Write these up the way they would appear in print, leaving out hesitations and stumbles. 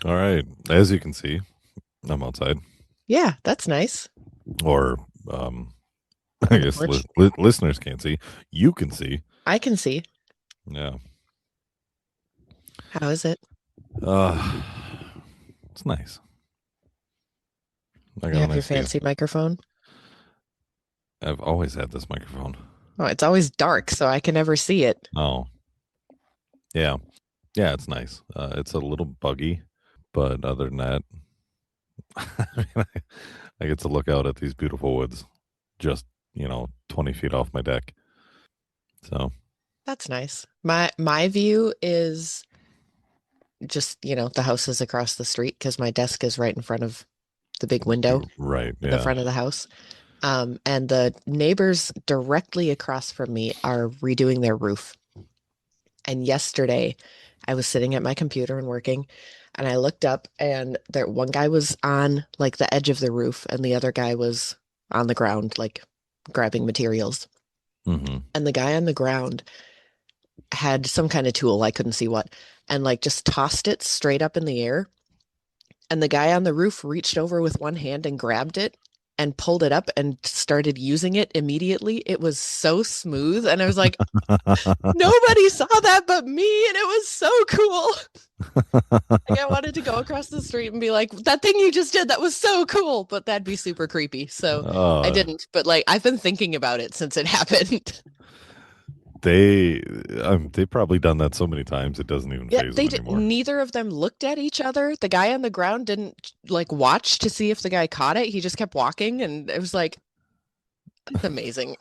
All right. As you can see, I'm outside, Yeah, that's nice. or I On the guess porch. listeners can't see. You can see. I can see. Yeah. How is it? Uh, it's nice. I You got a have your nice view. fancy microphone? I've always had this microphone. Oh, it's always dark, so I can never see it. Oh, yeah. Yeah, it's nice. It's a little buggy, but other than that, I mean, I get to look out at these beautiful woods just, 20 feet off my deck. So, That's nice. My view is just, the house is across the street because my desk is right in front of the big window right. in the Yeah. front of the house. And the neighbors directly across from me are redoing their roof. And yesterday, I was sitting at my computer and working, and I looked up, and there one guy was on like the edge of the roof, and the other guy was on the ground, like grabbing materials. Hmm. And the guy on the ground had some kind of tool, I couldn't see what, and like just tossed it straight up in the air. And the guy on the roof reached over with one hand and grabbed it and pulled it up and started using it immediately. It was so smooth. And I was like, nobody saw that but me, and it was so cool. Like I wanted to go across the street and be like, that thing you just did, that was so cool, but that'd be super creepy. So I uh, didn't. But like I've been thinking about it since it happened. they, they've probably done that so many times it doesn't even Yeah, phase them anymore. neither of them looked at each other. The guy on the ground didn't like watch to see if the guy caught it. He just kept walking, and it was like, it's amazing.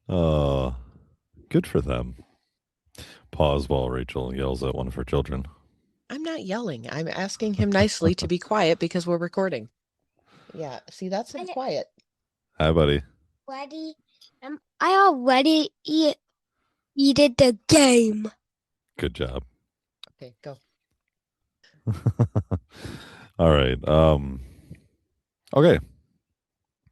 Uh, good for them. Pause while Rachel yells at one of her children. I'm not yelling. I'm asking him nicely to be quiet because we're recording. Yeah, see, that's him quiet. Hi, buddy. Already, I already eated the game. Good job. Okay, go. All right. Okay.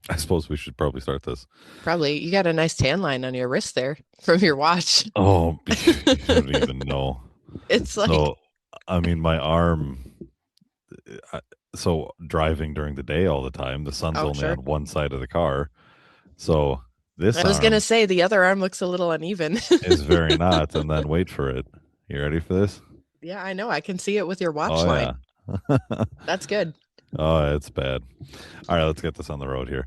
I suppose we should probably start this. Probably you got a nice tan line on your wrist there from your watch. Oh, you don't even know. It's like, So, I mean, my arm. I, so driving during the day all the time, the sun's oh, only sure. on one side of the car. So this I was gonna arm say the other arm looks a little uneven. is very not. And then wait for it. You ready for this? Yeah, I know. I can see it with your watch Oh yeah. line. That's good. Oh, it's bad. All right, let's get this on the road here.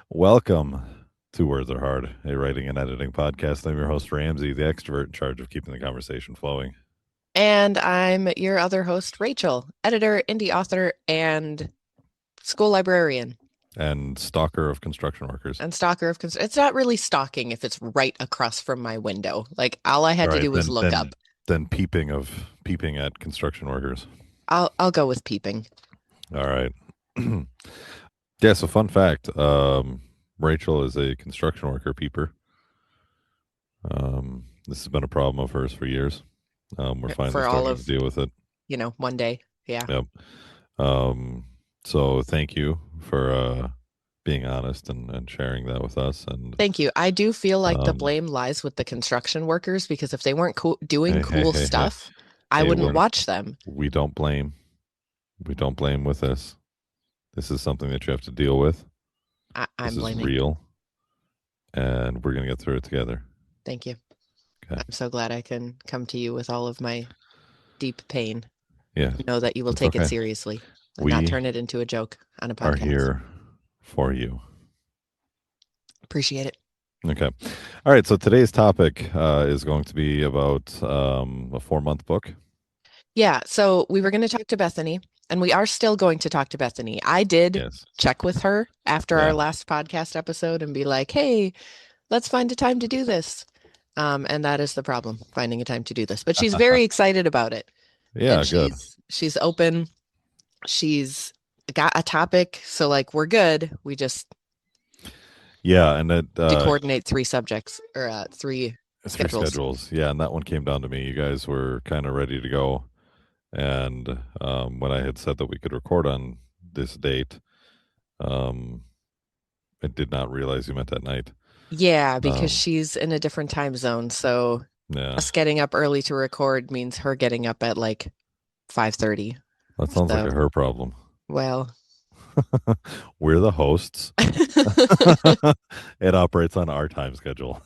Welcome to Words Are Hard, a writing and editing podcast. I'm your host, Ramsey, the extrovert in charge of keeping the conversation flowing. And I'm your other host, Rachel, editor, indie author, and school librarian And stalker of construction workers. and stalker of it's not really stalking if it's right across from my window. Like all I All had to right, do was then look then up. then peeping at construction workers. I'll go with peeping. All right. Yeah, so fun fact. Rachel is a construction worker peeper. This has been a problem of hers for years. We're finally For all starting to of, deal with it. one day. Yeah. Yep. Um, so thank you for being honest and sharing that with us. And Thank you. I do feel like the um, blame lies with the construction workers because if they weren't doing hey, hey, cool hey, hey, stuff, I hey, wouldn't watch them. we don't blame. We don't blame with this. This is something that you have to deal with. This I'm is blaming. real, and we're gonna get through it together. Thank you. Okay. I'm so glad I can come to you with all of my deep pain Yeah, and know that you will it's take it okay. seriously and not We turn it into a joke on a are podcast. here for you. Appreciate it. Okay. All right. So today's topic is going to be about a 4 month book. Yeah, so we were going to talk to Bethany, and we are still going to talk to Bethany. I did Yes. check with her after our Yeah. last podcast episode and be like, hey, let's find a time to do this. And that is the problem, finding a time to do this. But she's very excited about it. And Yeah. Good. she's open. She's got a topic. So like we're good. We just Yeah. And to coordinate three subjects or three three schedules. schedules. Yeah. And that one came down to me. You guys were kind of ready to go. And when I had said that we could record on this date, um, I did not realize you meant at night. Yeah, because Um, she's in a different time zone. So yeah, us getting up early to record means her getting up at like 5:30. that sounds like So, a her problem. well, We're the hosts. It operates on our time schedule.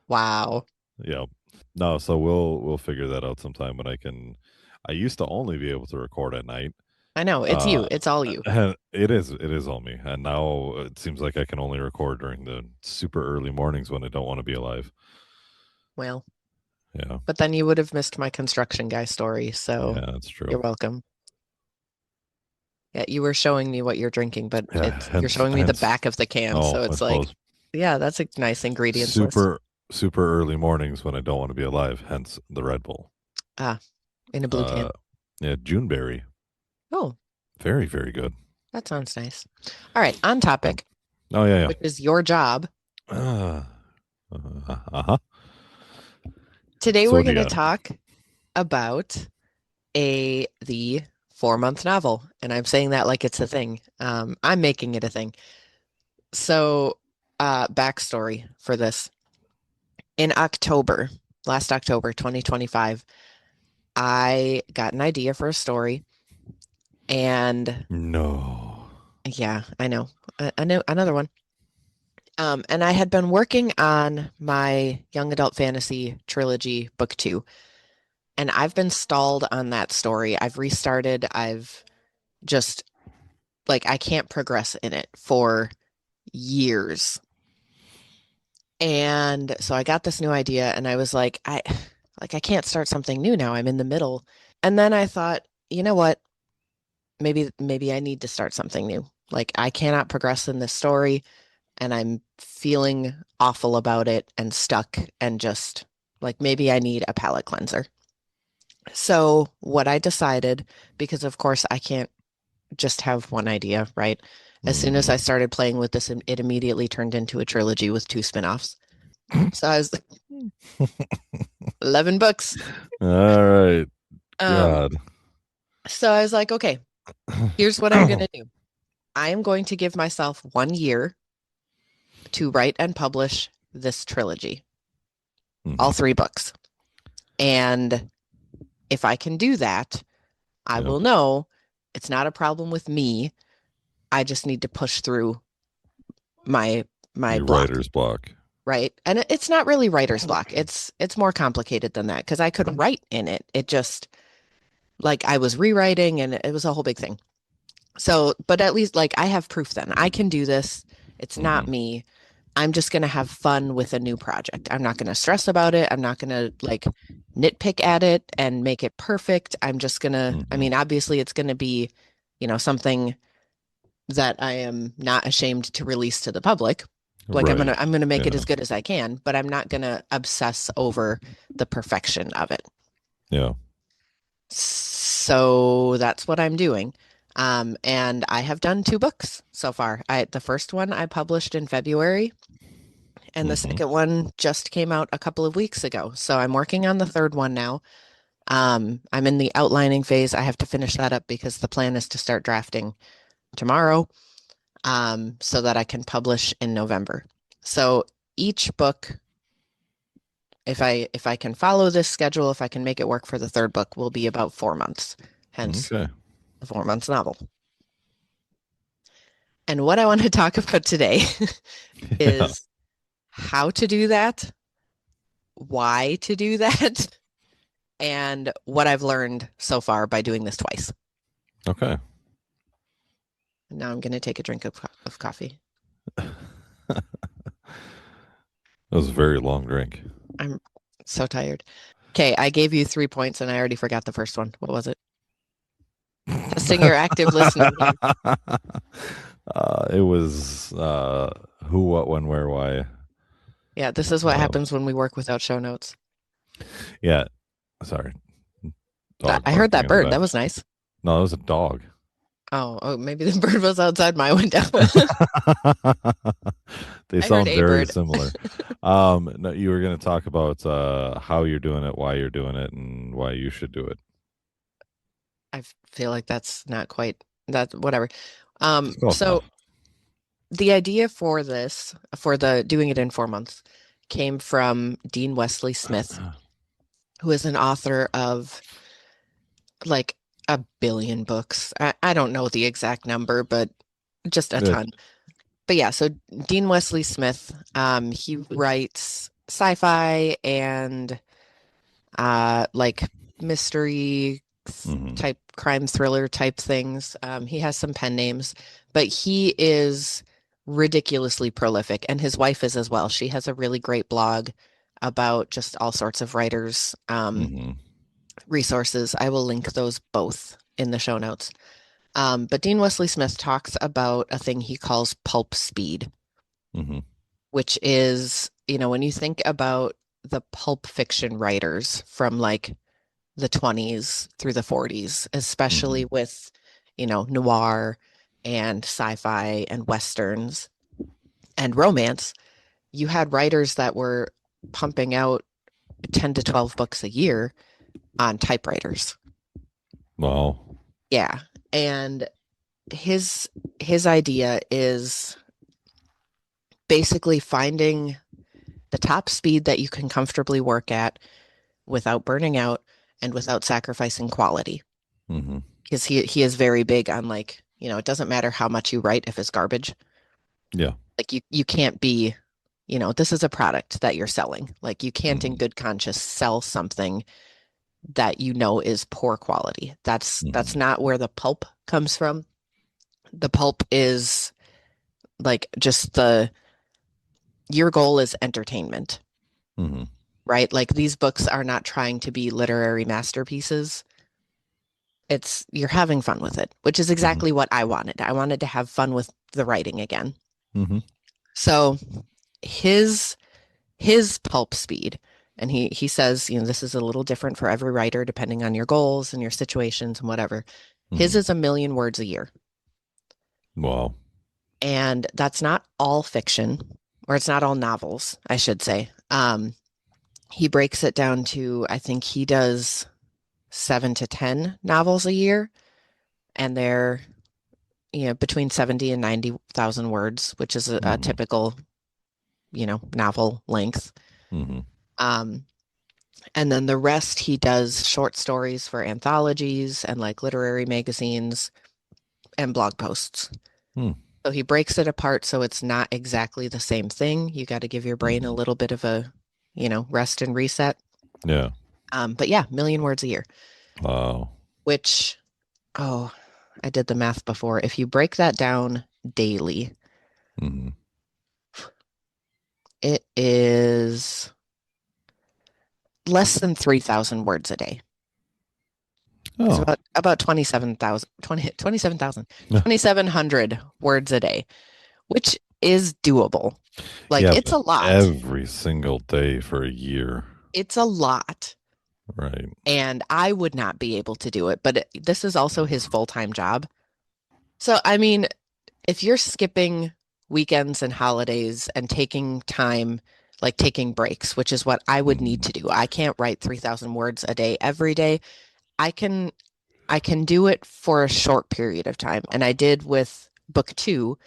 wow. Yeah. No, so we'll figure that out sometime when I can. I used to only be able to record at night. I know it's Uh you. It's all you. and it is all me. And now it seems like I can only record during the super early mornings when I don't want to be alive. Well, Yeah. but then you would have missed my construction guy story. So Yeah, that's true. you're welcome. Yeah, you were showing me what you're drinking, but Yeah, you're hence showing me the hence back of the can. oh, So I it's like, suppose yeah, that's a nice ingredients list. super super early mornings when I don't want to be alive, hence the Red Bull. Ah, in a blue Uh can. yeah, Juneberry. Oh, Very, very good. that sounds nice. All right, on Yep. topic, Oh yeah, which is your job. yeah. Uh-huh. Today So we're what do going you to got? talk about the 4-month novel, and I'm saying that like it's a thing. I'm making it a thing. So, backstory for this. In October, last October, 2025, I got an idea for a story, and No. yeah, I know another one. And I had been working on my young adult fantasy trilogy, book two, and I've been stalled on that story. I've restarted. I've just like I can't progress in it for years. And so I got this new idea and I was like, I can't start something new now. I'm in the middle. And then I thought, you know what? Maybe I need to start something new. Like I cannot progress in this story and I'm feeling awful about it and stuck and just like maybe I need a palate cleanser. So what I decided, because of course I can't just have one idea, right? As soon as I Mhm. started playing with this, it immediately turned into a trilogy with two spin-offs. So I was like, 11 books. All right. Um, God. so I was like, okay, here's what I'm going to do. I am going to give myself 1 year to write and publish this trilogy, all Mhm. 3 books. And if I can do that, I Yep. will know it's not a problem with me. I just need to push through my my Your block, writer's block. right? And it's not really writer's block. It's more complicated than that because I could write in it. It just like I was rewriting and it was a whole big thing. So, but at least like I have proof then. I can do this. It's not Mhm. me. I'm just going to have fun with a new project. I'm not going to stress about it. I'm not going to like nitpick at it and make it perfect. I'm just going to, I Mhm. mean, obviously it's going to be, something that I am not ashamed to release to the public. Like Right. I'm going to make it Yeah. as good as I can, but I'm not going to obsess over the perfection of it. Yeah. So that's what I'm doing. And I have done 2 books so far. The first one I published in February, and the Mhm. second one just came out a couple of weeks ago. So I'm working on the third one now. I'm in the outlining phase. I have to finish that up because the plan is to start drafting tomorrow, so that I can publish in November. So each book, if I can follow this schedule, if I can make it work for the third book, will be about 4 months. Hence Okay. the 4 months novel. And what I want to talk about today Yeah. is how to do that, why to do that, and what I've learned so far by doing this twice. Okay. And now I'm going to take a drink of coffee. That was a very long drink. I'm so tired. Okay, I gave you 3 points and I already forgot the first one. What was it? Testing your active listening here. It was who, what, when, where, why. Yeah, this is what Um, happens when we work without show notes. yeah. Sorry. Dog I heard barking that in the bird. back. That was nice. No, it was a dog. Oh, maybe the bird was outside my window. They I heard sound a very bird. similar. No, you were going to talk about how you're doing it, why you're doing it, and why you should do it. I feel like that's not quite that, whatever. It's close So enough. the idea for this, for the doing it in 4 months, came from Dean Wesley Smith, who is an author of like a billion books. I don't know the exact number, but just a It, ton. But yeah, so Dean Wesley Smith, he writes sci-fi and like mystery hmm type crime thriller type things. He has some pen names, but he is ridiculously prolific, and his wife is as well. She has a really great blog about just all sorts of writers, hmm resources. I will link those both in the show notes. But Dean Wesley Smith talks about a thing he calls pulp speed, hmm which is, when you think about the pulp fiction writers from like the 20s through the 40s, especially hmm with, noir and sci-fi and westerns and romance, you had writers that were pumping out 10 to 12 books a year on typewriters. Well, Yeah. And his his idea is basically finding the top speed that you can comfortably work at without burning out and without sacrificing quality. hmm Because he is very big on like, it doesn't matter how much you write if it's garbage. yeah. Like you can't be, this is a product that you're selling. Like you can't in hmm good conscience sell something that is poor quality. That's hmm not where the pulp comes from. The pulp is like just your goal is entertainment, hmm right? Like these books are not trying to be literary masterpieces. It's you're having fun with it, which is hmm exactly what I wanted. I wanted to have fun with the writing again. hmm So his his pulp speed, and he says, this is a little different for every writer depending on your goals and your situations and whatever. His hmm is 1 million words a year. Wow. And that's not all fiction, or it's not all novels, I should say. He breaks it down to, I think he does 7 to 10 novels a year, and they're, between 70 and 90,000 words, which is a hmm typical, novel length. hmm Um, and then the rest he does short stories for anthologies and like literary magazines and blog posts. hmm So he breaks it apart so it's not exactly the same thing. You got to give your brain a hmm little bit of a, rest and reset. Yeah. But yeah, 1 million words a year, Wow. which, oh, I did the math before. If you break that down daily, hmm it is less than 3,000 words a day. It's Oh. about 2,700 words a day, which is doable. Like Yeah, it's but a lot. every single day for a year. It's a lot. Right. And I would not be able to do it, but this is also his full-time job. So, I mean, if you're skipping weekends and holidays and taking time, like taking breaks, which is what I would need hmm to do. I can't write 3,000 words a day every day. I can I can do it for a short period of time. And I did with book two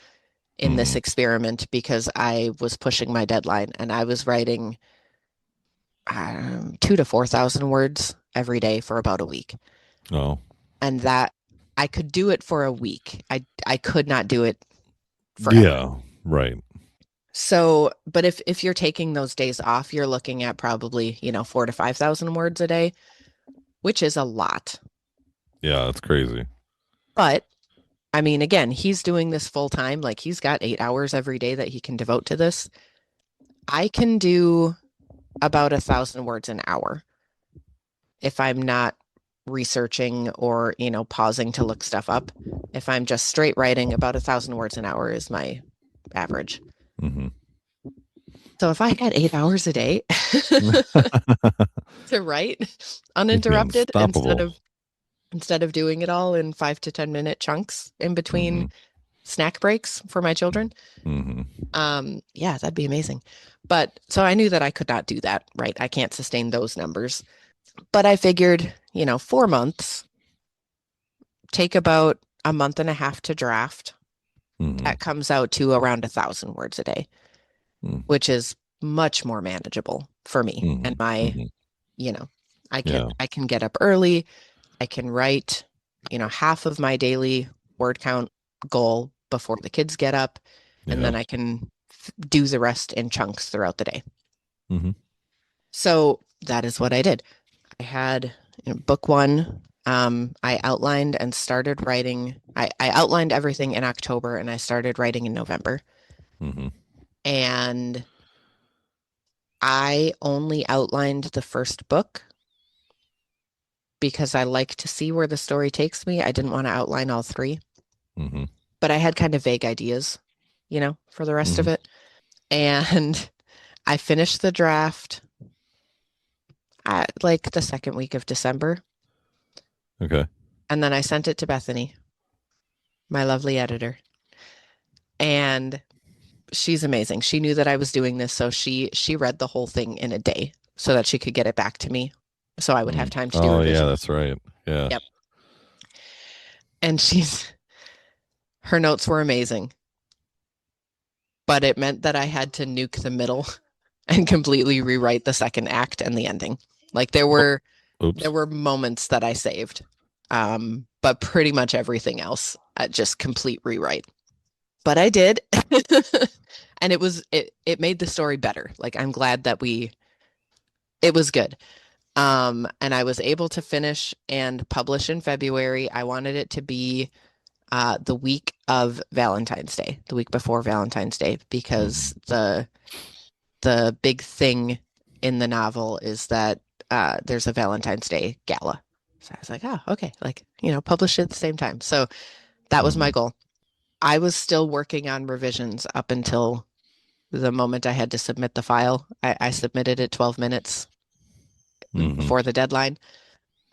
in this hmm experiment because I was pushing my deadline and I was writing 2 to 4,000 words every day for about a week. Oh. And that I could do it for a week. I could not do it forever. Yeah. Right. So, but if you're taking those days off, you're looking at probably, 4 to 5,000 words a day, which is a lot. Yeah, that's crazy. But I mean, again, he's doing this full time. Like he's got 8 hours every day that he can devote to this. I can do about 1,000 words an hour if I'm not researching or, pausing to look stuff up. If I'm just straight writing, about 1,000 words an hour is my average. hmm So if I had 8 hours a day to write You'd be uninterrupted unstoppable. instead of doing it all in 5 to 10 minute chunks in between hmm snack breaks for my children, hmm yeah, that'd be amazing. But so I knew that I could not do that, right? I can't sustain those numbers. But I figured, 4 months, take about a month and a half to draft. Mhm. That comes out to around 1,000 words a day, Mm. which is much more manageable for me and Mhm. my, Mhm. you know, I Yeah. can get up early. I can write, half of my daily word count goal before the kids get up, and Yeah. then I can do the rest in chunks throughout the day. Mhm. So that is what I did. I had book one. I outlined and started writing. I outlined everything in October and I started writing in November. Mhm. And I only outlined the first book because I like to see where the story takes me. I didn't want to outline all three, Mhm. but I had kind of vague ideas, for the rest of Mhm. it. And I finished the draft at like the second week of December. Okay. And then I sent it to Bethany, my lovely editor. And she's amazing. She knew that I was doing this, so she read the whole thing in a day so that she could get it back to me so I would have Mm. time to do Oh yeah, revisions. that's right. Yeah. Yep. And her notes were amazing, but it meant that I had to nuke the middle and completely rewrite the second act and the ending. Like there Oh, were there oops. were moments that I saved. But pretty much everything else, just complete rewrite. But I did. And it made the story better. Like I'm glad that it was good. And I was able to finish and publish in February. I wanted it to be the week of Valentine's Day, the week before Valentine's Day, because Mhm. the big thing in the novel is that there's a Valentine's Day gala. So I was like, oh, okay, like, publish it at the same time. So that was my Mhm. goal. I was still working on revisions up until the moment I had to submit the file. I submitted it 12 minutes Mhm. before the deadline.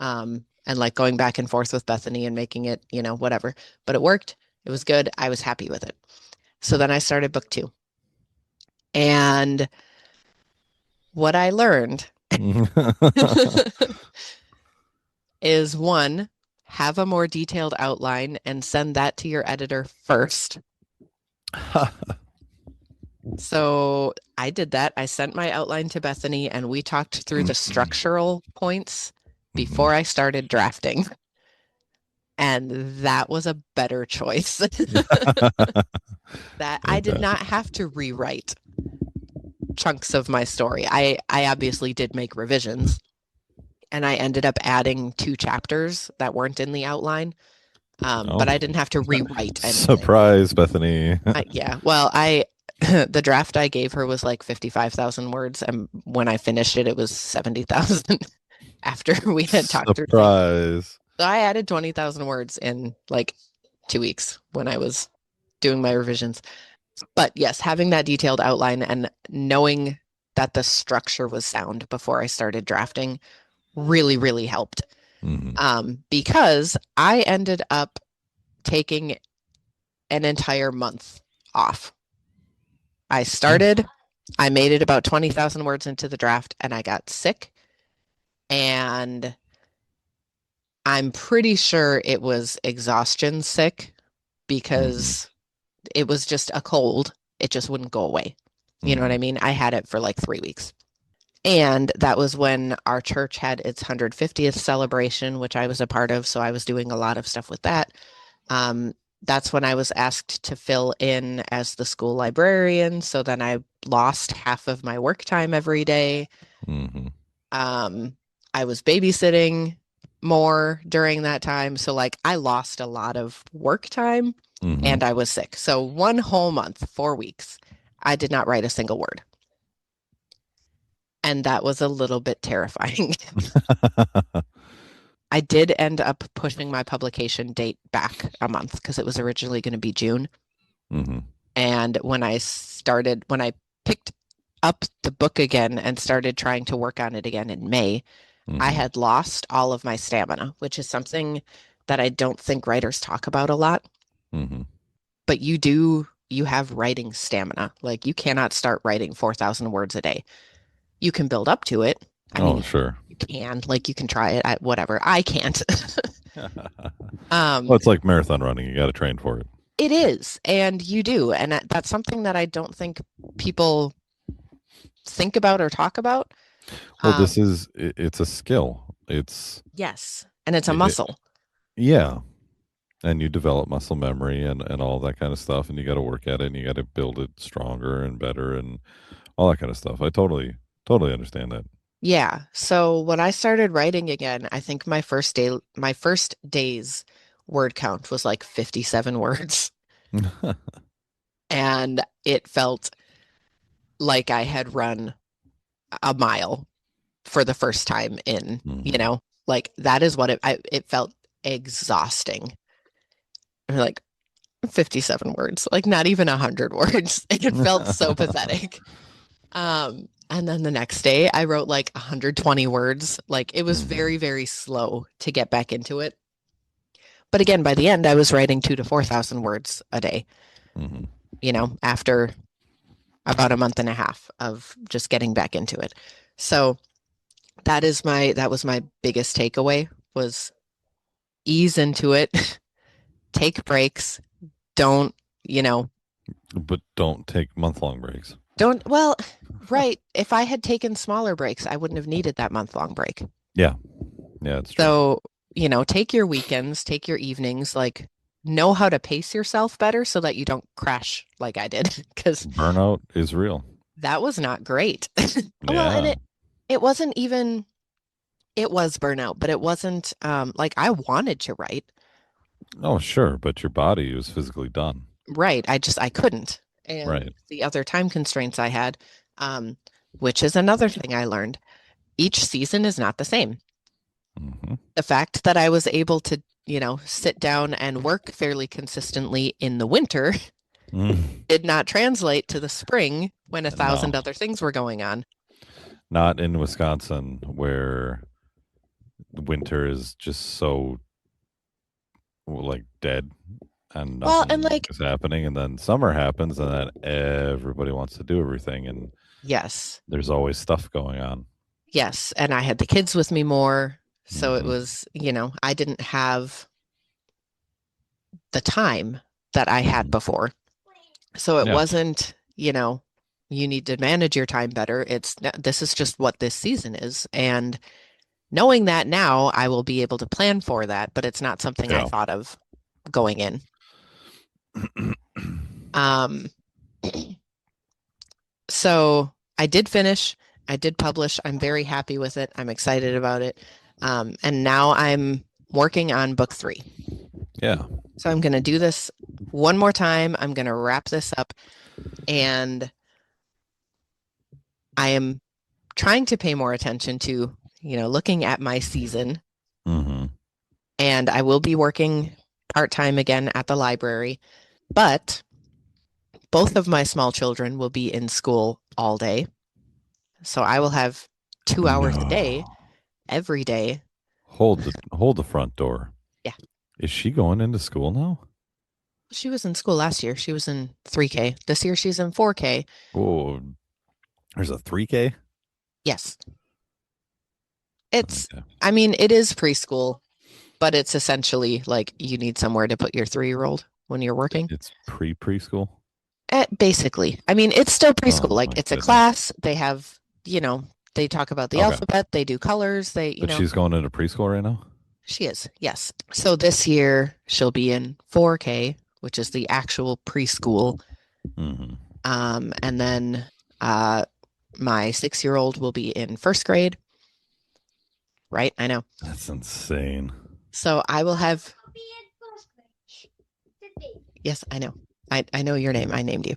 And like going back and forth with Bethany and making it, whatever. But it worked. It was good. I was happy with it. So then I started book two. And what I learned is one, have a more detailed outline and send that to your editor first. So I did that. I sent my outline to Bethany and we talked through the structural points Mhm. before I started drafting. And that was a better choice. That I did Fantastic. not have to rewrite chunks of my story. I obviously did make revisions and I ended up adding 2 chapters that weren't in the outline. Oh, But I didn't have to rewrite anything. surprise, Bethany. Yeah, well, the draft I gave her was like 55,000 words, and when I finished it, it was 70,000 after we had talked through things. Surprise. So I added 20,000 words in like 2 weeks when I was doing my revisions. But yes, having that detailed outline and knowing that the structure was sound before I started drafting really, really helped. Mhm. Because I ended up taking an entire month off. I Mm. started, I made it about 20,000 words into the draft and I got sick. And I'm pretty sure it was exhaustion sick Mhm. because it was just a cold. It just wouldn't go away. You know what I Mhm. mean? I had it for like 3 weeks. And that was when our church had its 150th celebration, which I was a part of. So I was doing a lot of stuff with that. Um, that's when I was asked to fill in as the school librarian. So then I lost half of my work time every day. Mhm. Um, I was babysitting more during that time. So like I lost a lot of work time Mhm. and I was sick. So one whole month, 4 weeks, I did not write a single word. And that was a little bit terrifying. I did end up pushing my publication date back a month because it was originally going to be June. Mhm. And when I picked up the book again and started trying to work on it again in May, I Mhm. had lost all of my stamina, which is something that I don't think writers talk about a lot. Mhm. But you have writing stamina. Like you cannot start writing 4,000 words a day. You can build up to it. I Oh, mean, sure. you can, like you can try it, whatever. I can't. Um, Well, it's like marathon running. You got to train for it. it is, and you do, and that's something that I don't think people think about or talk about. Well, Um, it's a skill. yes, and it's a It, muscle. yeah. And you develop muscle memory and all that kind of stuff. And you got to work at it and you got to build it stronger and better and all that kind of stuff. I totally understand Yeah. So when I started writing again, I think my first day's word count was like 57 words. that. And it felt like I had run a mile for the first time in, Hmm. like that is what it felt exhausting. Like 57 words, like not even 100 words. It felt so pathetic. And then the next day I wrote like 120 words. Like it was Hmm. very, very slow to get back into it. But again, by the end, I was writing 2 to 4,000 words a day, Hmm. after about a month and a half of just getting back into it. So that was my biggest takeaway was ease into it, take breaks, don't, you know, But don't take month-long breaks. don't, well, right. If I had taken smaller breaks, I wouldn't have needed that month-long break. Yeah. Yeah, it's true. So, take your weekends, take your evenings, like know how to pace yourself better so that you don't crash like I did, because Burnout is real. that was not great. Well, and Yeah. it wasn't even it was burnout, but it wasn't like I wanted to write. Oh, sure. But your body was physically done. Right. I couldn't. And Right. the other time constraints I had, um, which is another thing I learned, each season is not the same. Hmm. The fact that I was able to, sit down and work fairly consistently in the winter Mm. did not translate to the spring when a thousand No, other things were going on. not in Wisconsin where winter is just so like dead and Well, and nothing like, is happening, and then summer happens and then everybody wants to do everything and yes, there's always stuff going on. yes. And I had the kids with me more. So it Hmm. was, I didn't have the time that I had Hmm. before. So it Yeah. wasn't, you need to manage your time better. This is just what this season is. And knowing that now, I will be able to plan for that, but it's not something I Yeah. thought of going in. Um, so I did finish, I did publish. I'm very happy with it. I'm excited about it. And now I'm working on book 3. Yeah. So I'm going to do this one more time. I'm going to wrap this up, and I am trying to pay more attention to, looking at my season. Hmm. And I will be working part-time again at the library, but both of my small children will be in school all day. So I will have 2 hours a day, No. every day. Hold the front door. Yeah. Is she going into school now? She was in school last year. She was in 3K. This year she's in 4K. Oh, there's a 3K? Yes. It's, Okay. I mean, it is preschool, but it's essentially like you need somewhere to put your 3-year-old when you're working. It's preschool? Basically, I mean, it's still preschool. Oh Like my it's a goodness. class. They have, they talk about the Okay. alphabet, they do colors, But she's going into preschool right now? she is, yes. So this year she'll be in 4K, which is the actual preschool. Hmm. And then my 6-year-old will be in first grade, right? I know. That's insane. So I will have, yes, I know. I know your name. I named you.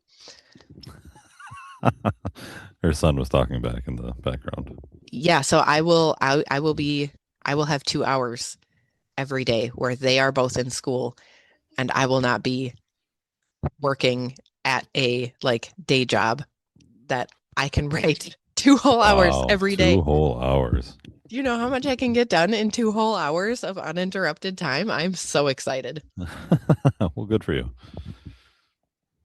Her son was talking back in the background. Yeah, so I will have 2 hours every day where they are both in school, and I will not be working at a like day job that I can write 2 whole hours Wow, every day. 2 whole hours. Do you know how much I can get done in 2 whole hours of uninterrupted time? I'm so excited. Well, good for you.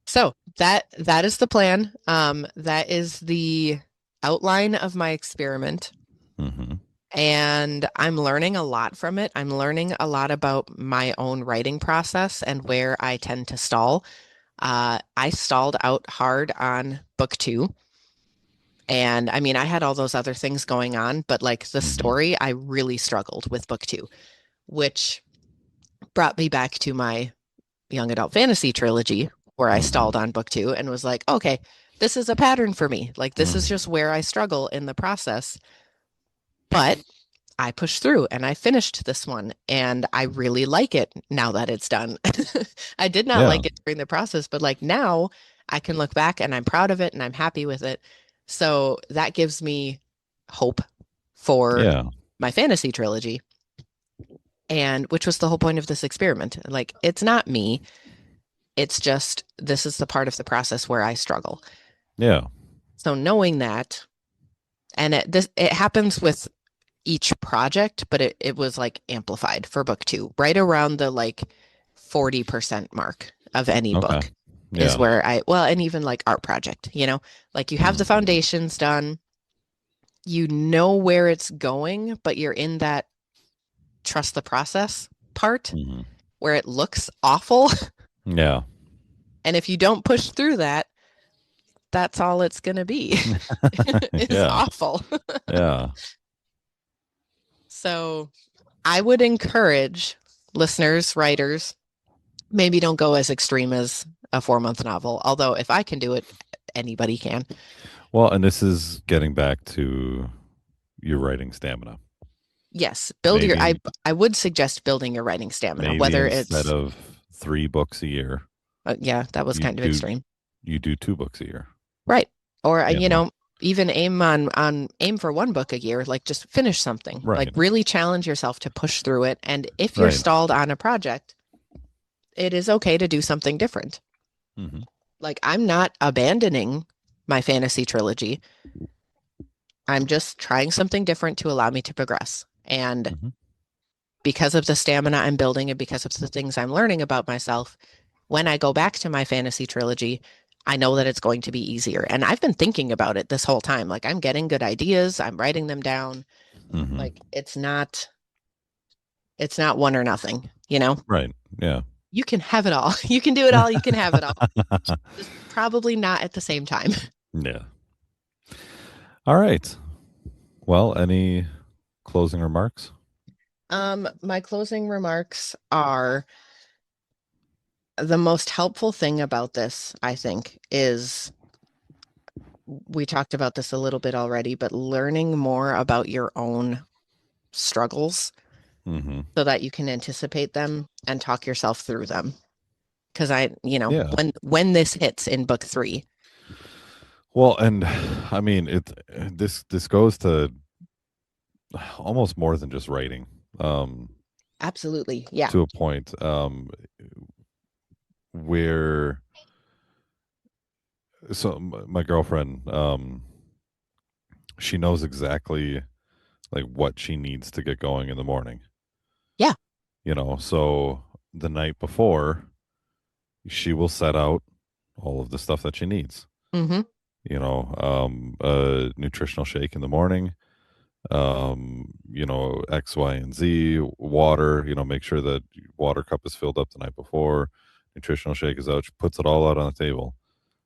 So that is the plan. That is the outline of my experiment. Hmm. and I'm learning a lot from it. I'm learning a lot about my own writing process and where I tend to stall. I stalled out hard on book two. And I mean, I had all those other things going on, but like the Hmm. story, I really struggled with book two, which brought me back to my young adult fantasy trilogy where I Hmm. stalled on book two and was like, okay, this is a pattern for me. Like, this is just Hmm. where I struggle in the process. But I pushed through and I finished this one and I really like it now that it's done. I did not Yeah. like it during the process, but like now I can look back and I'm proud of it and I'm happy with it. So that gives me hope for Yeah. my fantasy trilogy, and which was the whole point of this experiment. Like, it's not me, it's just this is the part of the process where I struggle. Yeah. So knowing that, and it happens with each project, but it was like amplified for book two, right around the like 40% mark of any Okay. book is Yeah. where well, and even like art project, like you have the Hmm. foundations done, you know where it's going, but you're in that trust the process part Hmm. where it looks awful. Yeah. And if you don't push through that, that's all it's going to be is Yeah. awful. Yeah. So I would encourage listeners, writers, maybe don't go as extreme as a 4-month novel. Although if I can do it, anybody can. Well, and this is getting back to your writing stamina. Yes, Maybe I would suggest building your writing stamina, maybe whether instead it's, of 3 books a year, yeah, that was you kind of do extreme. you do 2 books a year. Right. Or, You know. even aim for one book a year, like just finish something, like Right. really challenge yourself to push through it. And if you're Right. stalled on a project, it is okay to do something different. Hmm. Like, I'm not abandoning my fantasy trilogy. I'm just trying something different to allow me to progress. And Hmm. because of the stamina I'm building and because of the things I'm learning about myself, when I go back to my fantasy trilogy, I know that it's going to be easier. And I've been thinking about it this whole time. Like, I'm getting good ideas, I'm writing them down. Hmm. Like, it's not one or nothing, you know? Right. Yeah. You can have it all. You can do it all, you can have it all. Just probably not at the same time. Yeah. All right. Well, any closing remarks? My closing remarks are the most helpful thing about this, I think, is we talked about this a little bit already, but learning more about your own struggles Hmm. so that you can anticipate them and talk yourself through them. Because Yeah. when this hits in book three, Well, and I mean, this goes to almost more than just writing. absolutely, yeah. To a point where my girlfriend, she knows exactly like what she needs to get going in the morning. Yeah. So the night before, she will set out all of the stuff that she needs. Mm-hmm. A nutritional shake in the morning, X, Y, and Z, water, make sure that water cup is filled up the night before, nutritional shake is out, she puts it all out on the table.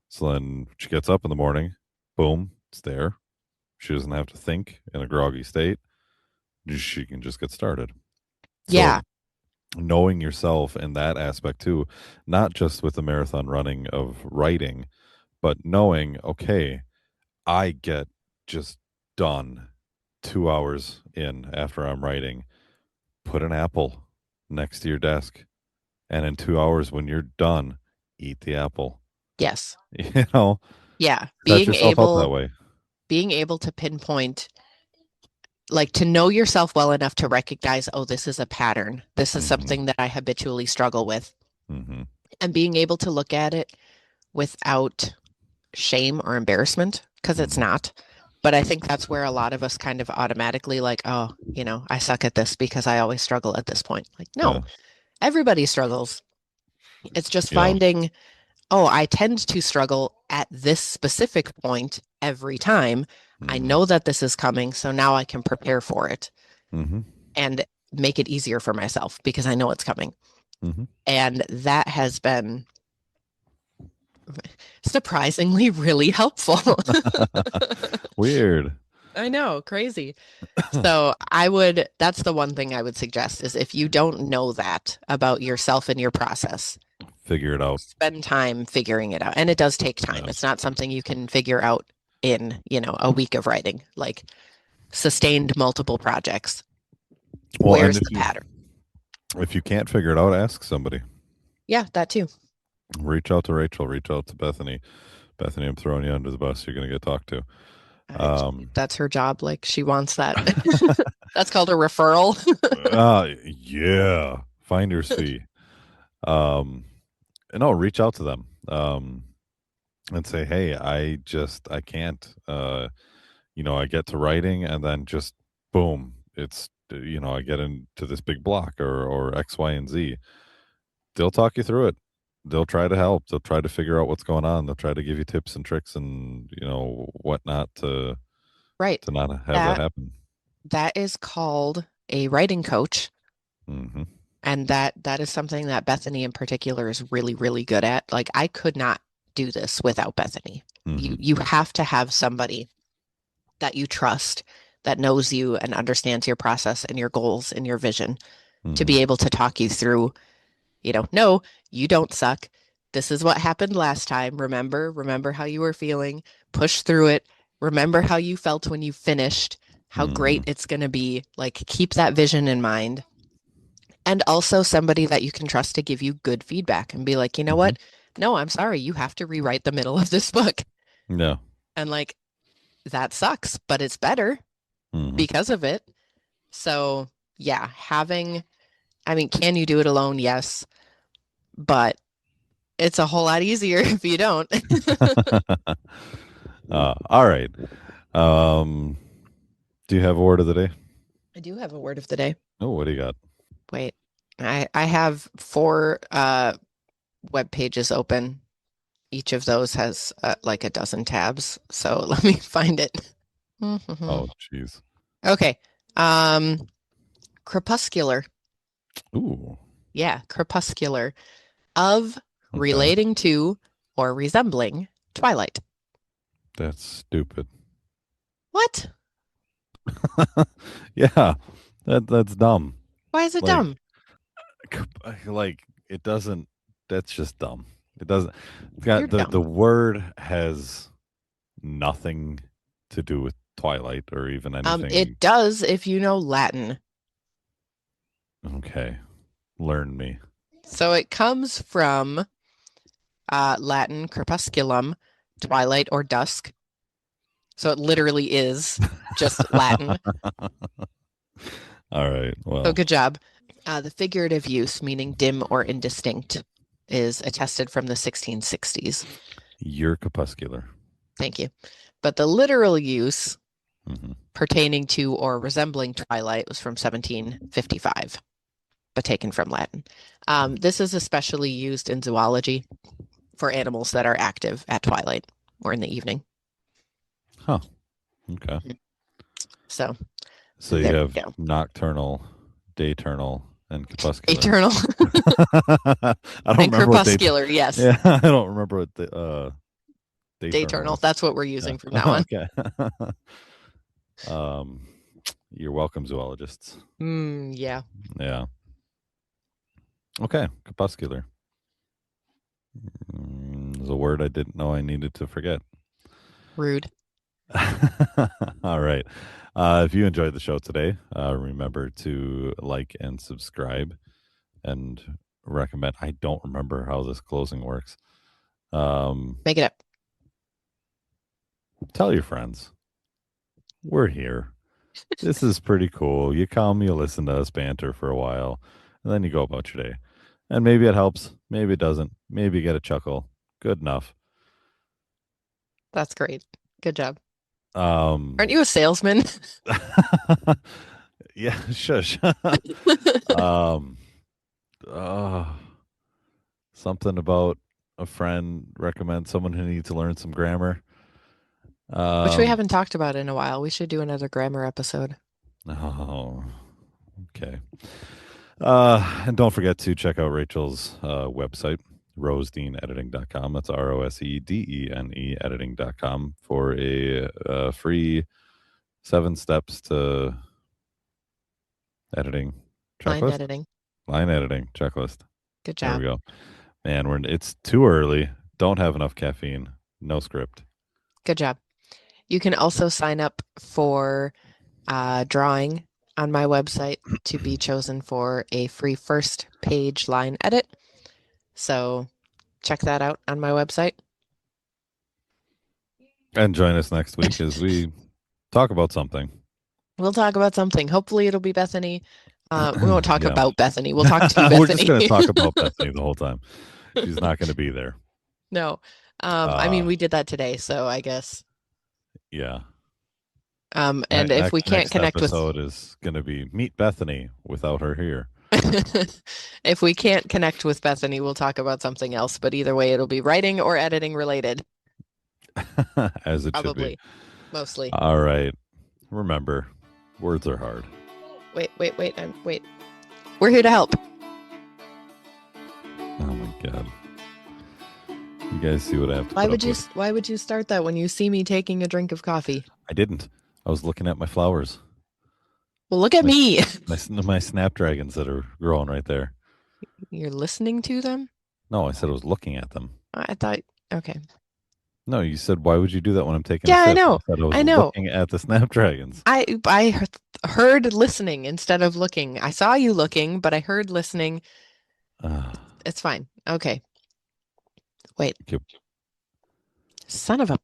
So then she gets up in the morning, boom, it's there. She doesn't have to think in a groggy state. She can just get started. So Yeah. knowing yourself in that aspect too, not just with the marathon running of writing, but knowing, okay, I get just done 2 hours in after I'm writing. Put an apple next to your desk. And in 2 hours, when you're done, eat the apple. Yes. You know, Yeah. set yourself up that way. Being able to pinpoint, like, to know yourself well enough to recognize, oh, this is a pattern. This is Hmm. something that I habitually struggle with. Hmm. And being able to look at it without shame or embarrassment, because it's Hmm. not. But I think that's where a lot of us kind of automatically like, oh, I suck at this because I always struggle at this point. Like, no, Yeah. everybody struggles. It's just Yeah. finding, oh, I tend to struggle at this specific point every time. I Hmm. know that this is coming, so now I can prepare for it. Mm-hmm. and make it easier for myself because I know it's coming. Mm-hmm. And that has been surprisingly really helpful. Weird. I know, crazy. So that's the one thing I would suggest is if you don't know that about yourself and your process, Figure it out. spend time figuring it out. And it does take time. Yeah. It's not something you can figure out in, a week of writing, like sustained multiple projects. Well, and Where's the pattern? if you can't figure it out, ask somebody. Yeah, that too. Reach out to Rachel. Reach out to Bethany. Bethany, I'm throwing you under the bus. You're going to get talked to. That's her job. Like she wants that. That's called a referral. Yeah. Finder's fee. No, reach out to them. And say, hey, I can't. I get to writing, and then just boom, it's I get into this big block or X, Y, and Z. They'll talk you through it. They'll try to help. They'll try to figure out what's going on. They'll try to give you tips and tricks and whatnot to Right. not have that That happen. that is called a writing coach. Mm-hmm. And that is something that Bethany in particular is really, really good at. Like I could not do this without Bethany. Mm-hmm. You have to have somebody that you trust, that knows you and understands your process and your goals and your vision to Mm-hmm. be able to talk you through, no, you don't suck. This is what happened last time. Remember how you were feeling, push through it. Remember how you felt when you finished, how great Mm-hmm. it's going to be. Like keep that vision in mind. And also somebody that you can trust to give you good feedback and be like, you know Mm-hmm. what? No, I'm sorry. You have to rewrite the middle of this book. Yeah. And like, that sucks, but it's better Mm-hmm. because of it. So, yeah, can you do it alone? Yes. But it's a whole lot easier if you don't. All right. Do you have a word of the day? I do have a word of the day. Oh, what do you got? Wait, I have 4 web pages open. Each of those has like a dozen tabs. So let me find it. Oh, jeez. Okay. Crepuscular. Ooh. Yeah, crepuscular. Of, Okay. relating to, or resembling Twilight. That's stupid. What? Yeah. That's dumb. Why is it Like dumb? like it doesn't that's just dumb. It doesn't it's got You're the dumb. word has nothing to do with Twilight or even anything. It does if you know Latin. Okay. Learn me. So it comes from Latin crepusculum, twilight or dusk. So it literally is just Latin. All right. So Well, good job. The figurative use, meaning dim or indistinct, is attested from the 1660s. you're crepuscular. Thank you. But the literal use Mm-hmm. pertaining to or resembling twilight was from 1755, but taken from Latin. This is especially used in zoology for animals that are active at twilight or in the evening. Huh. Okay. So So you there have you go. nocturnal, dayturnal, and crepuscular. Eternal I don't and remember what day. crepuscular, yes. Yeah, I don't remember what the dayturnal Dayturnal. is. That's what we're Yeah. using from now on. Okay. um, you're welcome, zoologists. Yeah. Yeah. Okay, crepuscular. Is a word I didn't know I needed to forget. Rude. All right. If you enjoyed the show today, remember to like and subscribe and recommend. I don't remember how this closing works. Make it up. Tell your friends. We're here. This is pretty cool. You come, you listen to us banter for a while, and then you go about your day. And maybe it helps. Maybe it doesn't. Maybe you get a chuckle. Good enough. That's great. Good job. Um, Aren't you a salesman? yeah, shush. um, uh, something about a friend recommend someone who needs to learn some grammar. Which we haven't talked about in a while. We should do another grammar episode. Oh, okay. And don't forget to check out Rachel's website, rosedeanediting.com. That's ROSEDENE editing.com for a free 7 steps to editing Line checklist. editing. Line editing checklist. Good There job. we go. Man, it's too early. Don't have enough caffeine. No script. Good job. You can also sign up for drawing on my website to be chosen for a free first page line edit. So check that out on my website. And join us next week as we talk about something. We'll talk about something. Hopefully it'll be Bethany. We won't talk Yeah. about Bethany. We'll talk to Bethany. We're just going to talk about Bethany the whole time. She's not going to be there. No. I mean, we did that today, so I guess. Yeah. And if we can't next connect with episode is going to be Meet Bethany without her here. if we can't connect with Bethany, we'll talk about something else. But either way, it'll be writing or editing related. As it Probably. should be. Mostly. All right. Remember, words are hard. Wait. We're here to help. Oh my God. You guys see what I have to Why put would up you with? why would you start that when you see me taking a drink of coffee? I didn't. I was looking at my flowers. Well, look at me. My snapdragons that are growing right there. You're listening to them? No, I said I was looking at them. I thought, okay. No, you said, why would you do that when I'm taking Yeah, a I sip? know. I said I was I know. looking at the snapdragons. I heard listening instead of looking. I saw you looking, but I heard listening. It's fine. Okay. Wait. Cute. Son of a